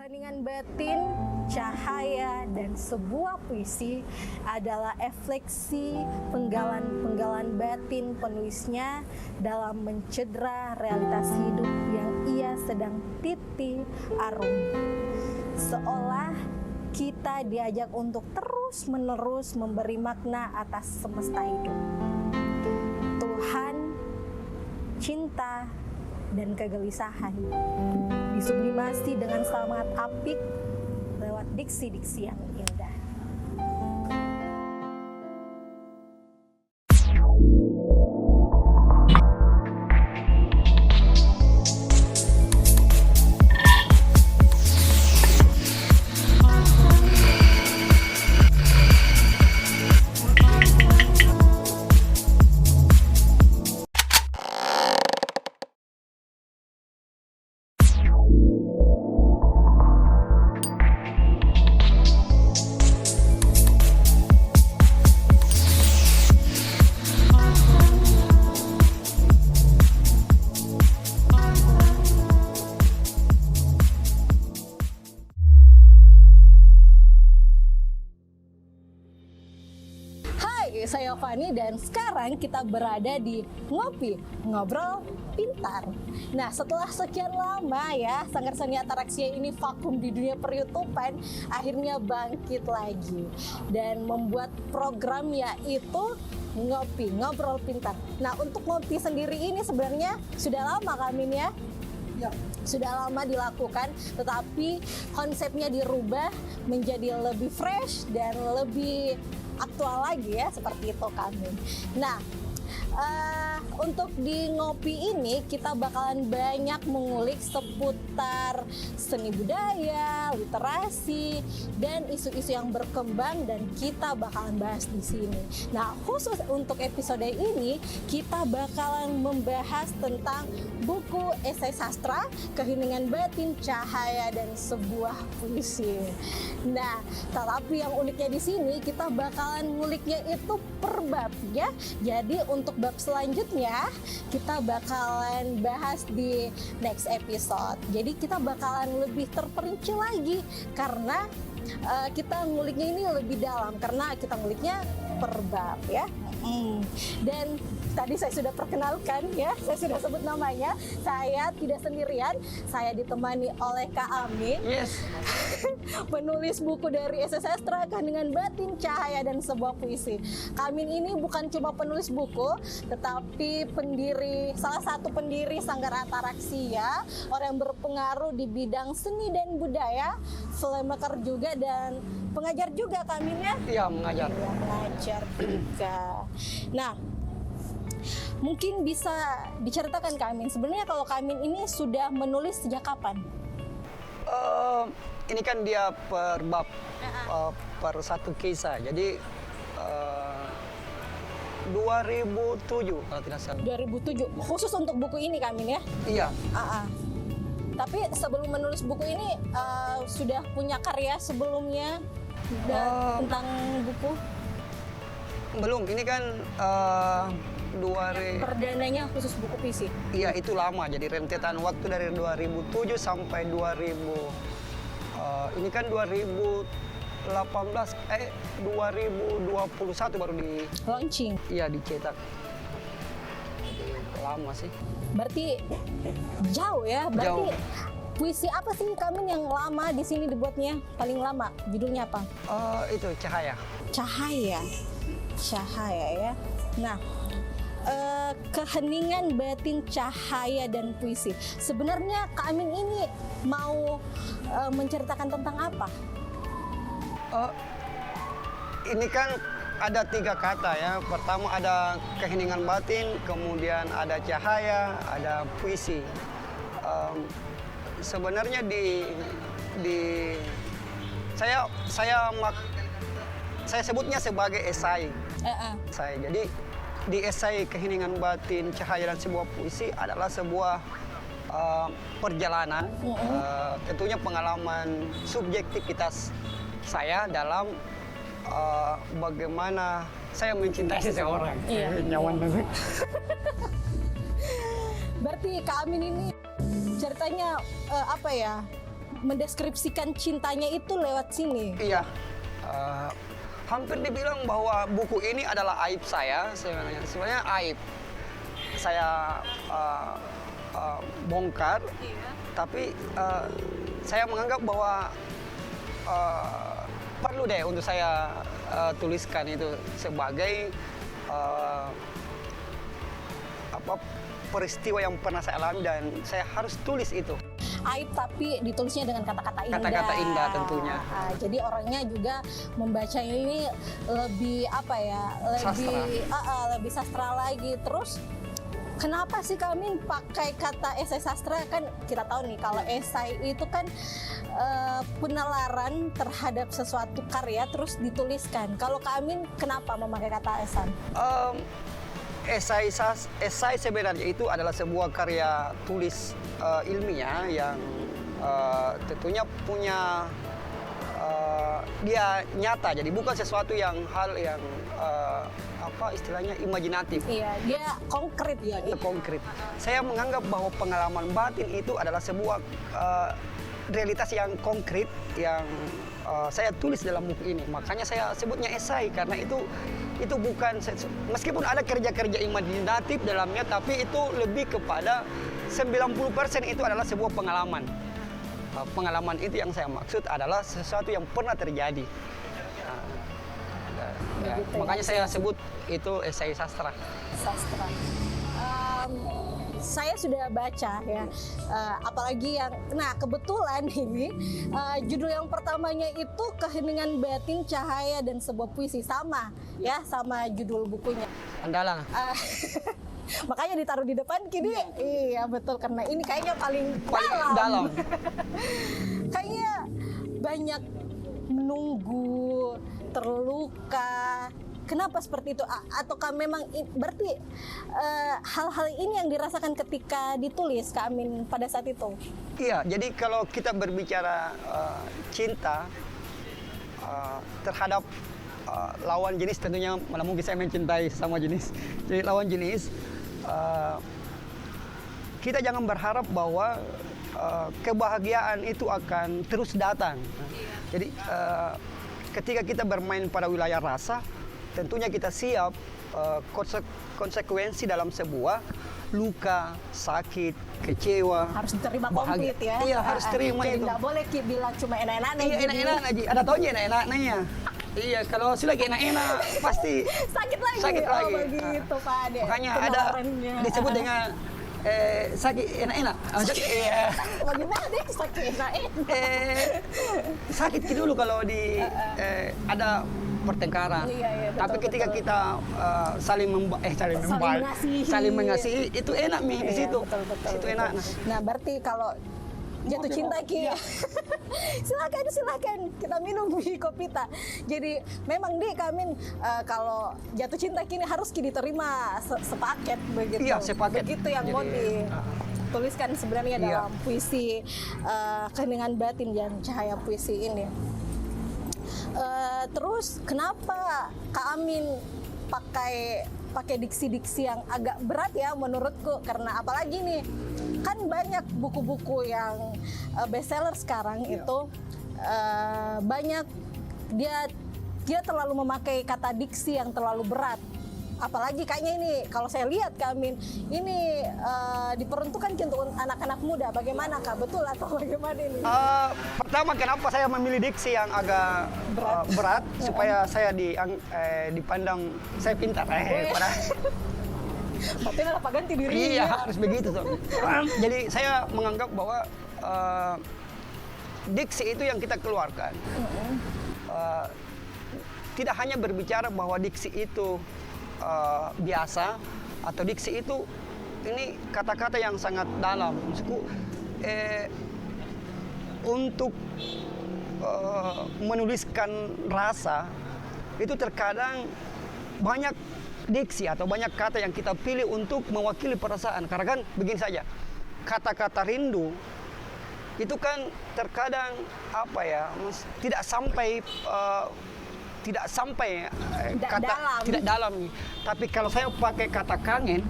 Keheningan batin, cahaya, dan sebuah puisi adalah refleksi penggalan-penggalan batin penulisnya dalam mencedera realitas hidup yang ia sedang titi arungi. Seolah kita diajak untuk terus-menerus memberi makna atas semesta hidup. Tuhan, cinta, dan kegelisahan disublimasi dengan sangat apik lewat diksi-diksi yang indah. Saya Fani dan sekarang kita berada di Ngopi, Ngobrol Pintar. Nah, setelah sekian lama ya, Sanggar Seni Ataraksia ini vakum di dunia per-YouTubean, akhirnya bangkit lagi dan membuat program yaitu Ngopi, Ngobrol Pintar. Nah, untuk Ngopi sendiri ini sebenarnya sudah lama Kamin ya? Ya. Sudah lama dilakukan, tetapi konsepnya dirubah menjadi lebih fresh dan lebih aktual lagi ya, seperti itu kami. Nah, untuk di Ngopi ini kita bakalan banyak mengulik seputar seni budaya, literasi, dan isu-isu yang berkembang dan kita bakalan bahas di sini. Nah, khusus untuk episode ini kita bakalan membahas tentang buku esai sastra, Keheningan Batin, Cahaya, dan Sebuah Puisi. Nah, tetapi yang uniknya di sini kita bakalan nguliknya itu per bab ya. Jadi untuk bab selanjutnya kita bakalan bahas di next episode. Jadi kita bakalan lebih terperinci lagi karena kita nguliknya ini lebih dalam karena kita nguliknya per bab ya. Dan tadi saya sudah perkenalkan ya, saya sudah sebut namanya. Saya tidak sendirian, saya ditemani oleh Kak Amin. Yes. Penulis buku dari esai sastra, Keheningan Batin, Cahaya, dan Sebuah Puisi. Kak Amin ini bukan cuma penulis buku, tetapi salah satu pendiri Sanggar Ataraksia, orang yang berpengaruh di bidang seni dan budaya, filmmaker juga dan pengajar juga Kak Amin ya? Iya, mengajar. Iya, mengajar juga. Nah, mungkin bisa diceritakan Kak Amin, sebenarnya kalau Kak Amin ini sudah menulis sejak kapan? Ini kan dia per bab, per satu kisah. Jadi 2007 kalau tidak salah. 2007, khusus untuk buku ini Kak Amin ya? Iya. Tapi sebelum menulis buku ini sudah punya karya sebelumnya tentang buku? Belum, ini kan perdananya khusus buku puisi? Iya, itu lama. Jadi rentetan waktu dari 2007 sampai 2000. Ini kan 2021 baru di launching. Iya, dicetak. Jadi lama sih. Berarti jauh ya? Berarti jauh. Puisi apa sih Kamin yang lama di sini dibuatnya? Paling lama, judulnya apa? Itu Cahaya. Cahaya. Cahaya ya. Nah, Keheningan Batin, Cahaya, dan Puisi. Sebenarnya Kak Amin ini mau menceritakan tentang apa? Ini kan ada 3 kata ya. Pertama ada keheningan batin, kemudian ada cahaya, ada puisi. Sebenarnya saya sebutnya sebagai esai. Jadi di esai Keheningan Batin, Cahaya, dan Sebuah Puisi adalah sebuah perjalanan, tentunya pengalaman subjektivitas saya dalam bagaimana saya mencintai seseorang. Nyaman banget. Berarti Kak Amin ini ceritanya apa ya? mendeskripsikan cintanya itu lewat sini. Iya. Hampir dibilang bahwa buku ini adalah aib saya sebenarnya. Sebenarnya aib saya bongkar, tapi saya menganggap bahwa perlu deh untuk saya tuliskan itu sebagai peristiwa yang pernah saya alami dan saya harus tulis itu. Aib tapi ditulisnya dengan kata-kata indah. Kata-kata indah tentunya. Jadi orangnya juga membaca ini lebih apa ya? Lebih sastra lagi. Terus kenapa sih kami pakai kata esai sastra? Kan kita tahu nih kalau esai itu kan penalaran terhadap sesuatu karya terus dituliskan. Kalau kami kenapa memakai kata esai? Esai sebenarnya itu adalah sebuah karya tulis ilmiah yang tentunya punya dia nyata, jadi bukan sesuatu yang hal yang istilahnya imajinatif. Iya, dia konkret ya. Konkret. Saya menganggap bahwa pengalaman batin itu adalah sebuah realitas yang konkret yang saya tulis dalam buku ini. Makanya saya sebutnya esai karena itu bukan, meskipun ada kerja-kerja imajinatif dalamnya, tapi itu lebih kepada 90% itu adalah sebuah pengalaman. Pengalaman itu yang saya maksud adalah sesuatu yang pernah terjadi. Makanya saya sebut itu esai sastra. Sastra. Saya sudah baca ya, apalagi yang, nah kebetulan ini judul yang pertamanya itu Keheningan Batin, Cahaya dan Sebuah Puisi, sama ya sama judul bukunya. Andalan. Makanya ditaruh di depan kini. Iya betul, karena ini kayaknya paling dalam. Kayaknya banyak menunggu, terluka. Kenapa seperti itu? Ataukah memang berarti hal-hal ini yang dirasakan ketika ditulis Kak Amin pada saat itu? Iya, jadi kalau kita berbicara cinta terhadap lawan jenis, tentunya mana mungkin saya mencintai sama jenis. Jadi lawan jenis, kita jangan berharap bahwa kebahagiaan itu akan terus datang. Jadi ketika kita bermain pada wilayah rasa, tentunya kita siap konsekuensi dalam sebuah luka, sakit, kecewa. Harus diterima komplit ya. Iya, harus terima jadi itu. nggak boleh bilang cuma enak-enak. Iya, enak-enak aja. Ada taunya enak-enaknya. Iya, kalau sudah enak-enak pasti sakit lagi. Sakit lagi. Oh begitu Pak Ade. Makanya ada disebut dengan sakit enak-enak. Bagaimana deh sakit enak-enak? Sakit dulu kalau ada pertengkaran. Iya, betul, tapi ketika betul. kita saling mengasihi, itu enak nih di situ. Betul, Situ enak. Nah, berarti kalau jatuh cinta Ki. Silakan kita minum Bi Kopita. Jadi memang kami kalau jatuh cinta kini harus diterima sepaket begitu. Iya, sepaket. Begitu yang mau dituliskan sebenarnya dalam puisi Keheningan Batin dan Cahaya Puisi ini. Terus kenapa Kak Amin pakai diksi-diksi yang agak berat ya menurutku, karena apalagi nih kan banyak buku-buku yang bestseller sekarang itu banyak dia terlalu memakai kata diksi yang terlalu berat. Apalagi kayaknya ini kalau saya lihat Kak Amin ini diperuntukkan untuk anak-anak muda. Bagaimana Kak? Betul atau bagaimana ini? Pertama, kenapa saya memilih diksi yang agak berat supaya saya dipandang saya pintar. Tapi kenapa ganti diri? Iya, harus begitu. Jadi saya menganggap bahwa diksi itu yang kita keluarkan tidak hanya berbicara bahwa diksi itu biasa atau diksi itu ini kata-kata yang sangat dalam. Maksudku untuk menuliskan rasa itu terkadang banyak diksi atau banyak kata yang kita pilih untuk mewakili perasaan. Karena kan begini saja, kata-kata rindu itu kan terkadang tidak sampai tidak dalam. Tapi kalau saya pakai kata kangen,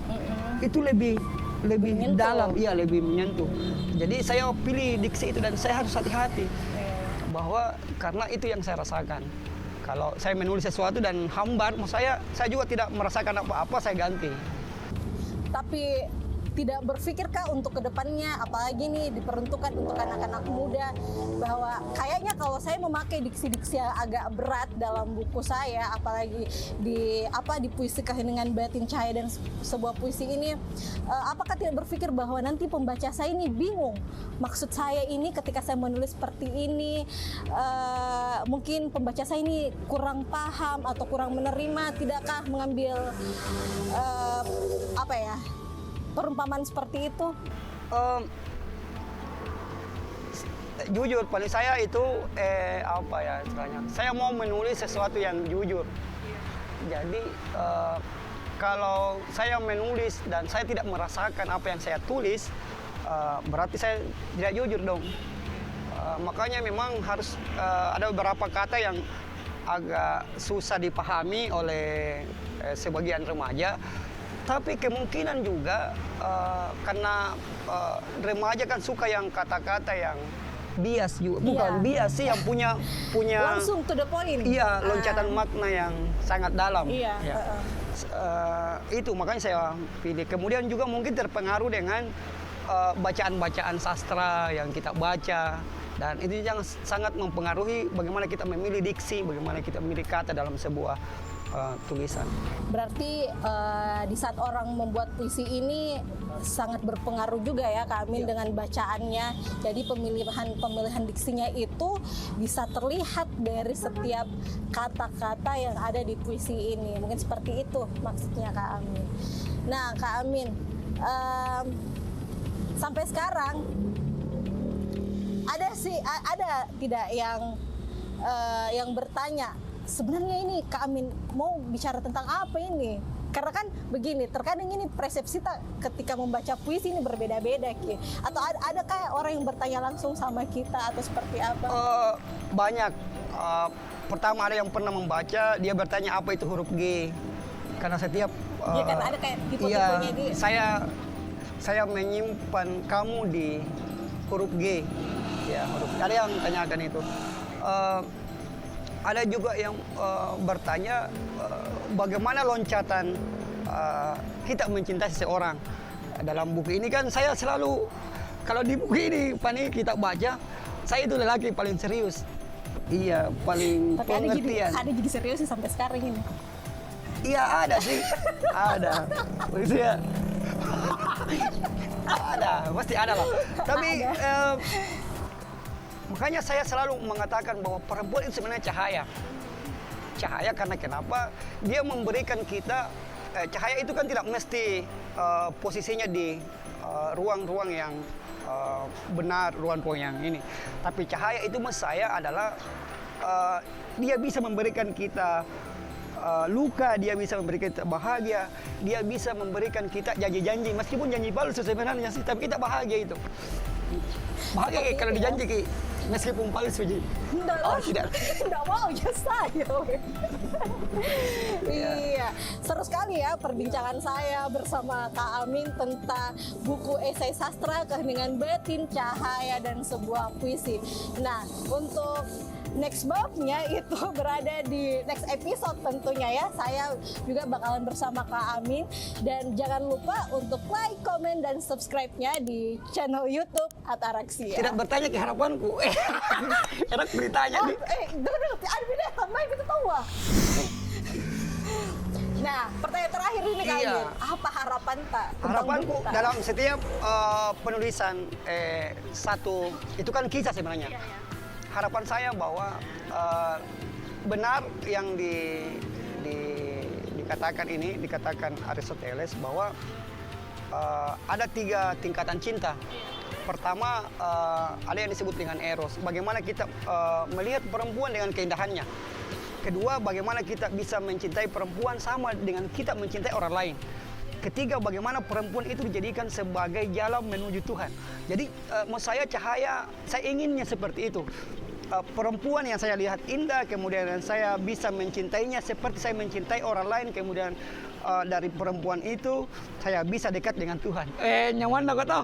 itu lebih lebih menyentuh. dalam, iya lebih menyentuh. Jadi saya pilih diksi itu dan saya harus hati-hati bahwa karena itu yang saya rasakan. Kalau saya menulis sesuatu dan hambar, saya juga tidak merasakan apa-apa, saya ganti. Tapi tidak berpikirkah untuk kedepannya, apalagi nih diperuntukkan untuk anak-anak muda, bahwa kayaknya kalau saya memakai diksi-diksi yang agak berat dalam buku saya, apalagi di puisi Keheningan Batin Cahaya dan sebuah puisi ini, apakah tidak berpikir bahwa nanti pembaca saya ini bingung, maksud saya ini ketika saya menulis seperti ini, mungkin pembaca saya ini kurang paham atau kurang menerima, tidakkah mengambil perumpamaan seperti itu? Jujur, paling saya itu istilahnya, saya mau menulis sesuatu yang jujur. Jadi kalau saya menulis dan saya tidak merasakan apa yang saya tulis, berarti saya tidak jujur dong. Makanya memang harus ada beberapa kata yang agak susah dipahami oleh sebagian remaja. Tapi kemungkinan juga karena remaja kan suka yang kata-kata yang bias juga, bukan bias sih, yang punya langsung to the point. Iya, loncatan makna yang sangat dalam. Iya. Ya. Itu makanya saya pilih. Kemudian juga mungkin terpengaruh dengan bacaan-bacaan sastra yang kita baca, dan itu yang sangat mempengaruhi bagaimana kita memilih diksi, bagaimana kita memilih kata dalam sebuah tulisan. Berarti di saat orang membuat puisi ini sangat berpengaruh juga ya Kak Amin dengan bacaannya. Jadi pemilihan diksinya itu bisa terlihat dari setiap kata-kata yang ada di puisi ini. Mungkin seperti itu maksudnya Kak Amin. Nah Kak Amin, sampai sekarang ada tidak yang bertanya, sebenarnya ini Kak Amin mau bicara tentang apa ini? Karena kan begini, terkadang ini persepsi ketika membaca puisi ini berbeda-beda, Ki. Atau adakah orang yang bertanya langsung sama kita atau seperti apa? Banyak. Pertama ada yang pernah membaca, dia bertanya apa itu huruf G. Karena setiap ya kan ada kayak tipe-tipenya gitu. Saya menyimpan kamu di huruf G. Ya, huruf G. Ada yang tanyakan itu. Ada juga yang bertanya bagaimana loncatan kita mencintai seseorang. Dalam buku ini kan saya selalu, kalau di buku ini Pani kita baca, saya itu lelaki paling serius. Iya, paling tapi pengertian. ada jadi serius sih sampai sekarang ini. Iya ada sih, ada. Maksudnya ada, pasti ada lah. Tapi makanya saya selalu mengatakan bahwa perempuan itu sebenarnya cahaya. Cahaya karena kenapa? Dia memberikan kita, cahaya itu kan tidak mesti posisinya di ruang-ruang yang benar, ruang-ruang yang ini. Tapi cahaya itu maksud saya adalah dia bisa memberikan kita luka, dia bisa memberikan kita bahagia, dia bisa memberikan kita janji-janji, meskipun janji palsu sebenarnya sih, tapi kita bahagia itu. Bahagia kalau dijanji Ki, meskipun palsu Ji. Tidak mau ya saya. Iya, seru sekali ya perbincangan saya bersama Kak Amin tentang buku esai sastra Keheningan Batin Cahaya dan Sebuah Puisi. Nah, untuk next babnya itu berada di next episode tentunya ya. Saya juga bakalan bersama Kak Amin, dan jangan lupa untuk like, komen, dan subscribe-nya di channel YouTube Ataraxia. Tidak bertanya ke harapanku. Enak beritanya nih. Ada beda sama itu tahu. Nah, pertanyaan terakhir ini Kak Amin, apa harapan tak? Harapanku dalam setiap penulisan satu, itu kan kisah sebenarnya. Harapan saya bahwa benar yang dikatakan Aristoteles bahwa ada 3 tingkatan cinta. Pertama ada yang disebut dengan eros, bagaimana kita melihat perempuan dengan keindahannya. Kedua, bagaimana kita bisa mencintai perempuan sama dengan kita mencintai orang lain. Ketiga, bagaimana perempuan itu dijadikan sebagai jalan menuju Tuhan. Jadi maksud saya cahaya, saya inginnya seperti itu. Perempuan yang saya lihat indah, kemudian saya bisa mencintainya seperti saya mencintai orang lain, kemudian dari perempuan itu saya bisa dekat dengan Tuhan. Nyaman kau tahu?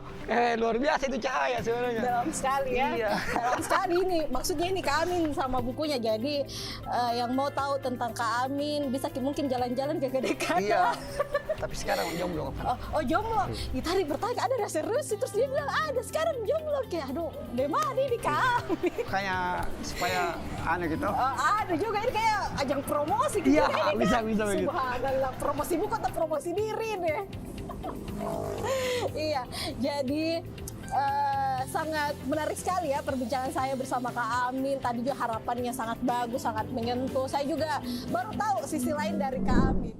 Luar biasa itu cahaya sebenarnya. Dalam sekali ya. Iya. Dalam sekali ini. Maksudnya ini Kak Amin sama bukunya. Jadi yang mau tahu tentang Kak Amin bisa mungkin jalan-jalan ke Kedekatan. Iya. Tapi sekarang jomblo. Oh jomblo. Ya, tadi bertanya ada serius terus dia bilang ada sekarang jomblo. Kayak aduh, demah ini Kak Amin. Kayak supaya aneh gitu. Ada juga ini kayak ajang promosi gitu. Iya, ini bisa kan. begitu. Subhanallah, promosi buku atau promosi diri deh. Iya, jadi sangat menarik sekali ya perbincangan saya bersama Kak Amin. Tadi juga harapannya sangat bagus, sangat menyentuh. Saya juga baru tahu sisi lain dari Kak Amin.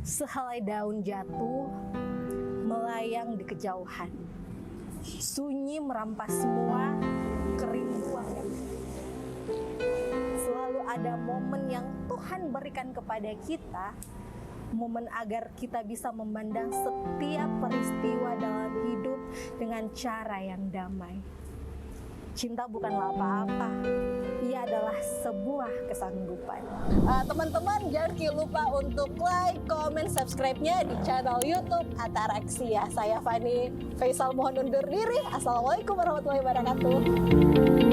Sehelai daun jatuh, melayang di kejauhan. Sunyi merampas semua kerinduan. Selalu ada momen yang Tuhan berikan kepada kita, momen agar kita bisa memandang setiap peristiwa dalam hidup dengan cara yang damai. Cinta bukanlah apa-apa, ia adalah sebuah kesanggupan. Teman-teman jangan lupa untuk like, comment, subscribe-nya di channel YouTube Ataraxia. Saya Fani Faisal mohon undur diri. Assalamualaikum warahmatullahi wabarakatuh.